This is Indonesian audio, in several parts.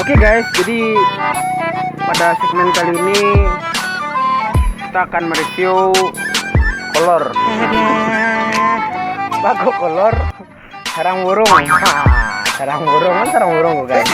Oke guys, jadi pada segmen kali ini kita akan mereview kolor. Bago kolor sarang burung. Sarang burung kan sarang burung guys.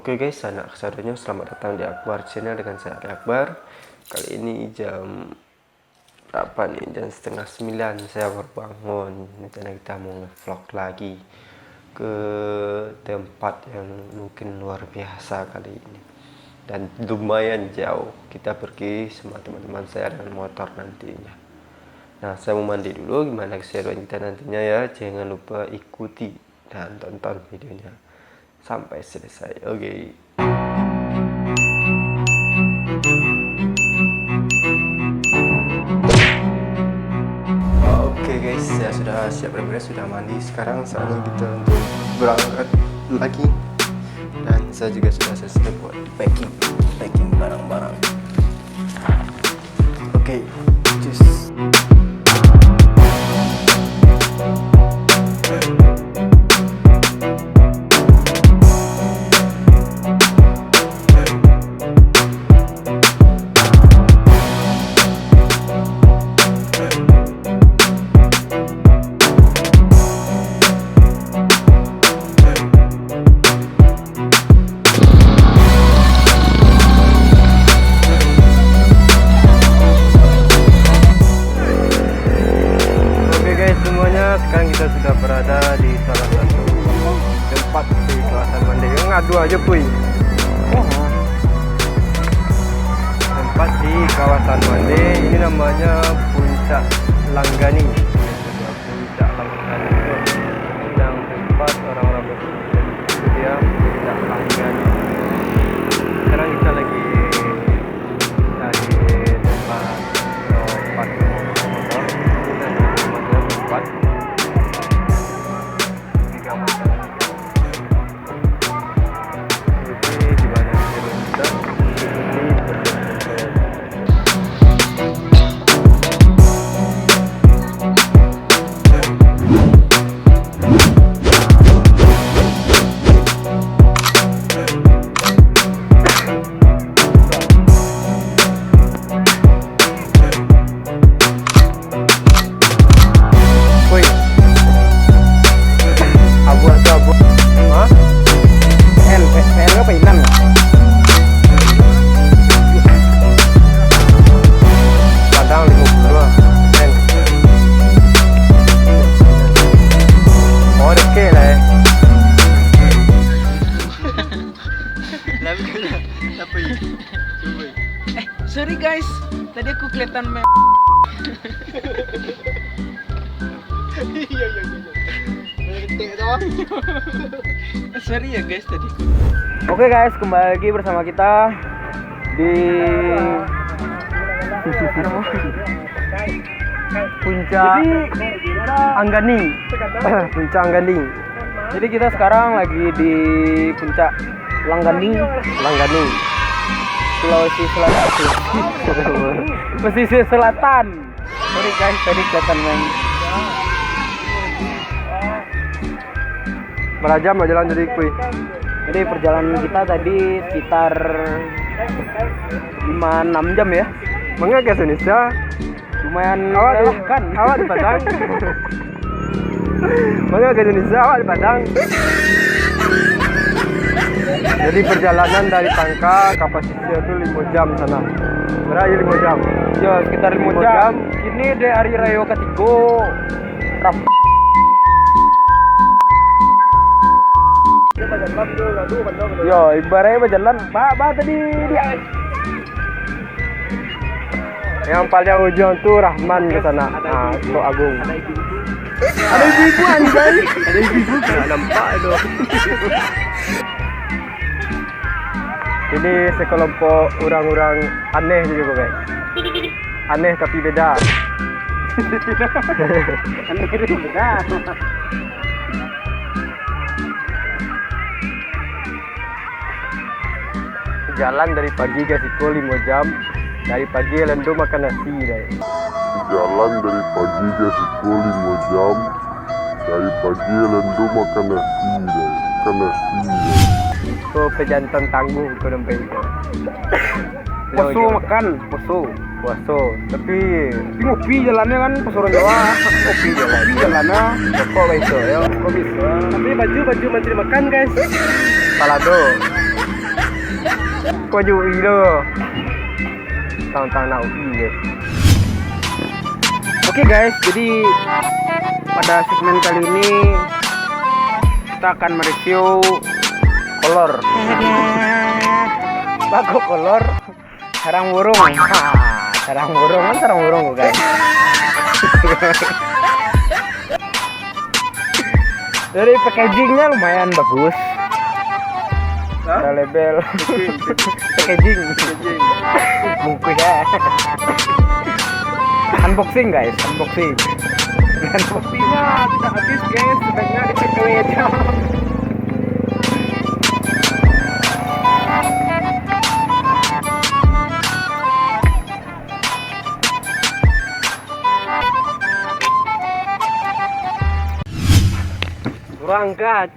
Oke guys, anak kesadarnya selamat datang di Akbar Channel dengan saya Ali Akbar. Kali ini jam berapa nih? Jam 8:30 saya baru bangun. Rencana kita mau nge-vlog lagi ke tempat yang mungkin luar biasa kali ini dan lumayan jauh. Kita pergi sama teman-teman saya dengan motor nantinya. Nah, saya mau mandi dulu. Gimana keseruan kita nantinya ya? Jangan lupa ikuti dan tonton videonya sampai selesai. Oke. Oke guys, saya sudah siap beres, sudah mandi. Sekarang saatnya kita untuk berangkat lagi. Dan saya juga sudah selesai buat packing barang-barang. Oke, just sekarang kita sudah berada di salah satu tempat di kawasan Mandailing. Ngadu aja puy. Tempat di kawasan Mandai ini namanya Puncak Langgani. Puncak Langgani yang tempat orang-orang berkumpul itu dia Puncak Langgani. Sekarang kita lagi di tempat parkir motor. Kita di tempat sorry guys, tadi aku kelihatan sorry ya guys tadi. Oke guys, kembali lagi bersama kita di Puncak Anggani. Puncak Anggani. Jadi kita sekarang lagi di Puncak Langgani, Sulawesi Selatan. Pesisir Selatan. Sorry guys, tadi kelihatan berajam lah jalan jadi kuy. Jadi perjalanan kita tadi sekitar 5-6 jam ya. Mengapa ke Indonesia? Lumayan melelahkan. Awak di Padang. Mengapa ke Indonesia? Awak di Padang. Jadi perjalanan dari Tangka ke Pasisir itu 5 jam sana. Berapa 5 jam? Ya sekitar 5 5 jam. jam. Ini di hari raya ketiga. Yo, ibaratnya berjalan. Ba tadi dia. Yang paling ujung tuh Rahman ke sana. Nah, Tok Agung. Ada ibu-ibu anjay. Ada ibu kan nampak itu. Ini sekelompok orang-orang aneh juga guys. Aneh tapi beda. Aneh itu beda. Jalan dari pagi ke Siko 5 jam. Dari pagi Lendo makan nasi deh. Jalan dari pagi ke situ 5 jam. Dari pagi Lendo makan nasi deh. Makan nasi deh. So pejantan tangguh ke dompet itu. Poso makan, poso. Puaso. Tapi Ngopi jalannya kan poso orang Jawa. Ngopi jalannya. kok begitu ya? Kok bisa? Tapi baju menteri makan guys. Palado. Kau juga ilo. Tang-tang nak ubi guys. Oke guys, jadi pada segmen kali ini kita akan mereview kolor. Bago kolor sarang burung. Sarang burung kan sarang burung guys. Dari packagingnya lumayan bagus. Ada label packaging. Bungkus ya. Unboxing guys, unboxing. Unboxingnya tidak habis guys, sebaiknya di takeaway aja. Berangkat.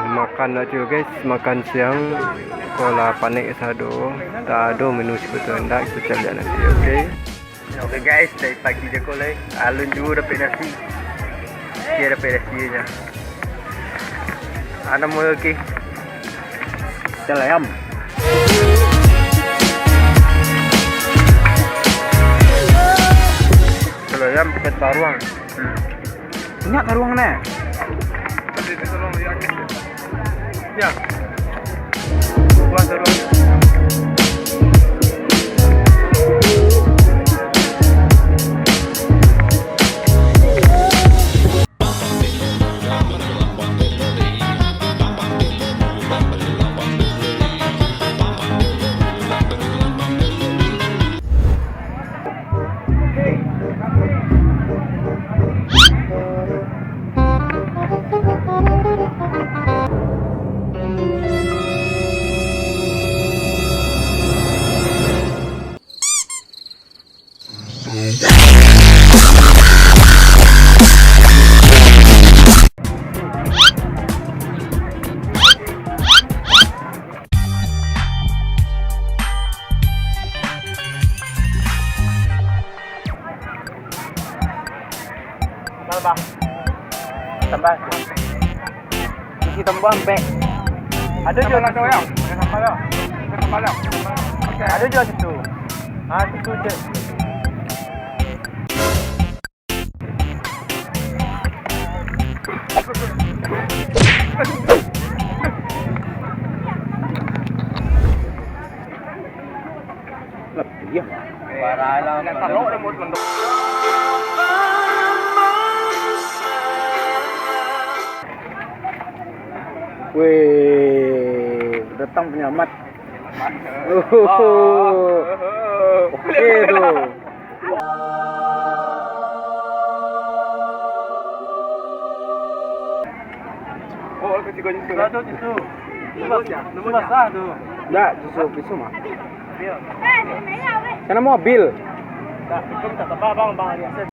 Makan aja guys, makan siang sekolah panik sado. Tak ada menu sebetulnya hendak kita lihat nanti, okey. Okey guys, dari pagi je kolek. Alun juga dapat nasi. Dia dapat nasinya. Ana mau okey. Ayam. Kalau ayam pakai taruang. Banyak taruang nih. Tadi tolong ya. Ya. Wah, seru. Mahal bang? Tambah. Isi tambah sampai. Ada jual satu yang? Sambal yang? Sambal yang? Okey, ada jual situ. Ah, situ je. Lebih ya. Parah lah. Nak taruh dia mau mendok. Wih, datang penyelamat. Oke tuh. Oh, kasih kau susu. Satu susu. Nomor basah tu. Enggak, susu mah. Sana mobil. Tak, kita minta tambah bang, lihat